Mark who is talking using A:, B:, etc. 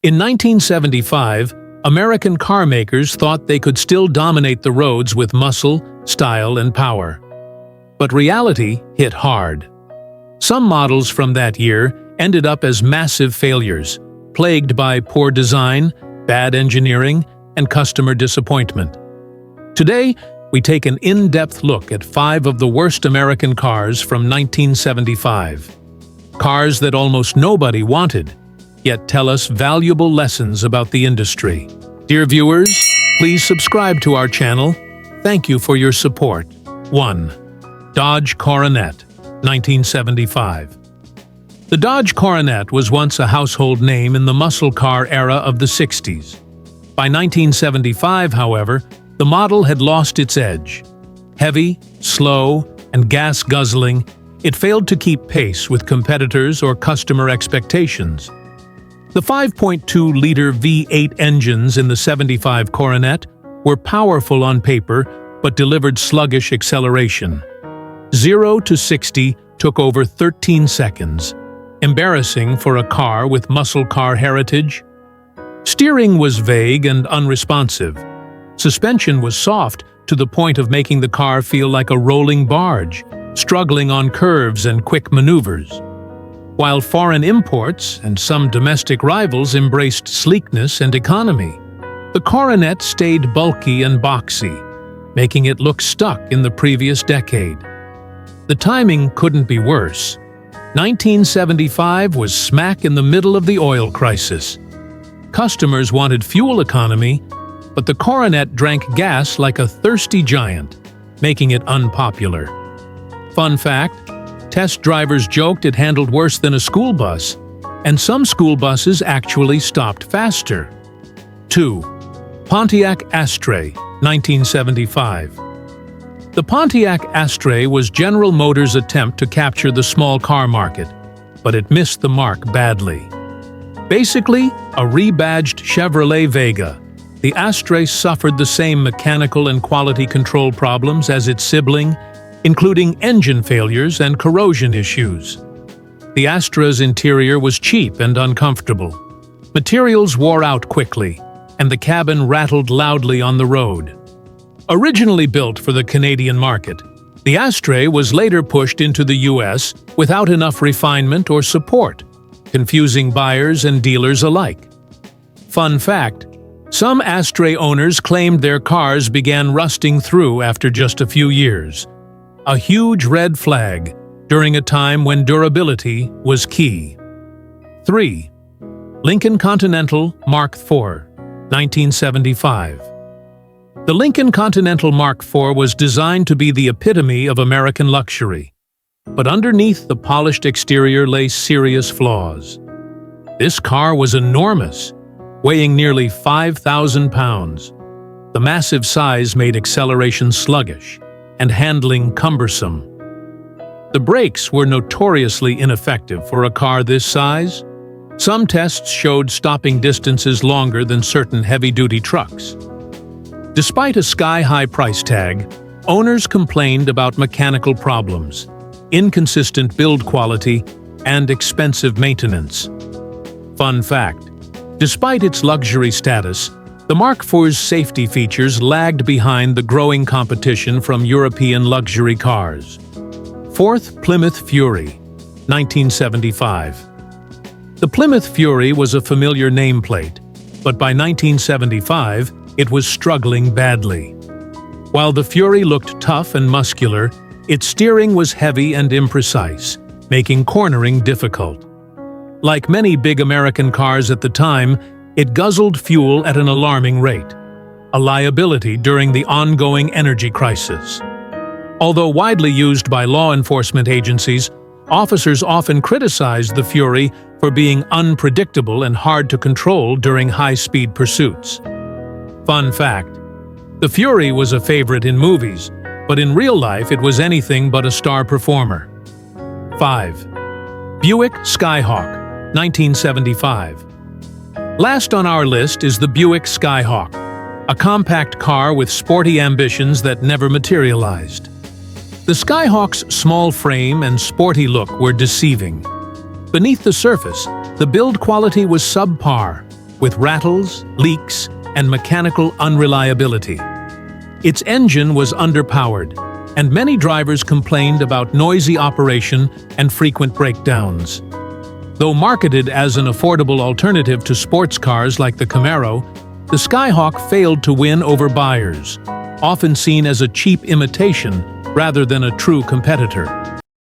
A: In 1975, American car makers thought they could still dominate the roads with muscle, style, and power. But reality hit hard. Some models from that year ended up as massive failures, plagued by poor design, bad engineering, and customer disappointment. Today, we take an in-depth look at 5 of the worst American cars from 1975. Cars that almost nobody wanted, yet tell us valuable lessons about the industry. Dear viewers, please subscribe to our channel. Thank you for your support. 1. Dodge Coronet, 1975. The Dodge Coronet was once a household name in the muscle car era of the 60s. By 1975, however, the model had lost its edge. Heavy, slow, and gas-guzzling, it failed to keep pace with competitors or customer expectations. The 5.2-liter V8 engines in the 75 Coronet were powerful on paper but delivered sluggish acceleration. 0 to 60 took over 13 seconds, embarrassing for a car with muscle car heritage. Steering was vague and unresponsive. Suspension was soft to the point of making the car feel like a rolling barge, struggling on curves and quick maneuvers. While foreign imports and some domestic rivals embraced sleekness and economy, the Coronet stayed bulky and boxy, making it look stuck in the previous decade. The timing couldn't be worse. 1975 was smack in the middle of the oil crisis. Customers wanted fuel economy, but the Coronet drank gas like a thirsty giant, making it unpopular. Fun fact, test drivers joked it handled worse than a school bus, and some school buses actually stopped faster. 2. Pontiac Astra, 1975. The Pontiac Astra was General Motors' attempt to capture the small car market, but it missed the mark badly. Basically, a rebadged Chevrolet Vega, the Astra suffered the same mechanical and quality control problems as its sibling, including engine failures and corrosion issues. The Astra's interior was cheap and uncomfortable. Materials wore out quickly, and the cabin rattled loudly on the road. Originally built for the Canadian market, the Astra was later pushed into the US without enough refinement or support, confusing buyers and dealers alike. Fun fact, some Astra owners claimed their cars began rusting through after just a few years. A huge red flag during a time when durability was key. 3. Lincoln Continental Mark IV, 1975. The Lincoln Continental Mark IV was designed to be the epitome of American luxury, but underneath the polished exterior lay serious flaws. This car was enormous, weighing nearly 5,000 pounds. The massive size made acceleration sluggish and handling cumbersome. The brakes were notoriously ineffective for a car this size. Some tests showed stopping distances longer than certain heavy-duty trucks. Despite a sky-high price tag, owners complained about mechanical problems, inconsistent build quality, and expensive maintenance. Fun fact, despite its luxury status, the Mark IV's safety features lagged behind the growing competition from European luxury cars. 4th Plymouth Fury, 1975. The Plymouth Fury was a familiar nameplate, but by 1975, it was struggling badly. While the Fury looked tough and muscular, its steering was heavy and imprecise, making cornering difficult. Like many big American cars at the time, it guzzled fuel at an alarming rate, a liability during the ongoing energy crisis. Although widely used by law enforcement agencies, officers often criticized the Fury for being unpredictable and hard to control during high-speed pursuits. Fun fact, the Fury was a favorite in movies, but in real life it was anything but a star performer. 5. Buick Skyhawk, 1975. Last on our list is the Buick Skyhawk, a compact car with sporty ambitions that never materialized. The Skyhawk's small frame and sporty look were deceiving. Beneath the surface, the build quality was subpar, with rattles, leaks, and mechanical unreliability. Its engine was underpowered, and many drivers complained about noisy operation and frequent breakdowns. Though marketed as an affordable alternative to sports cars like the Camaro, the Skyhawk failed to win over buyers, often seen as a cheap imitation rather than a true competitor.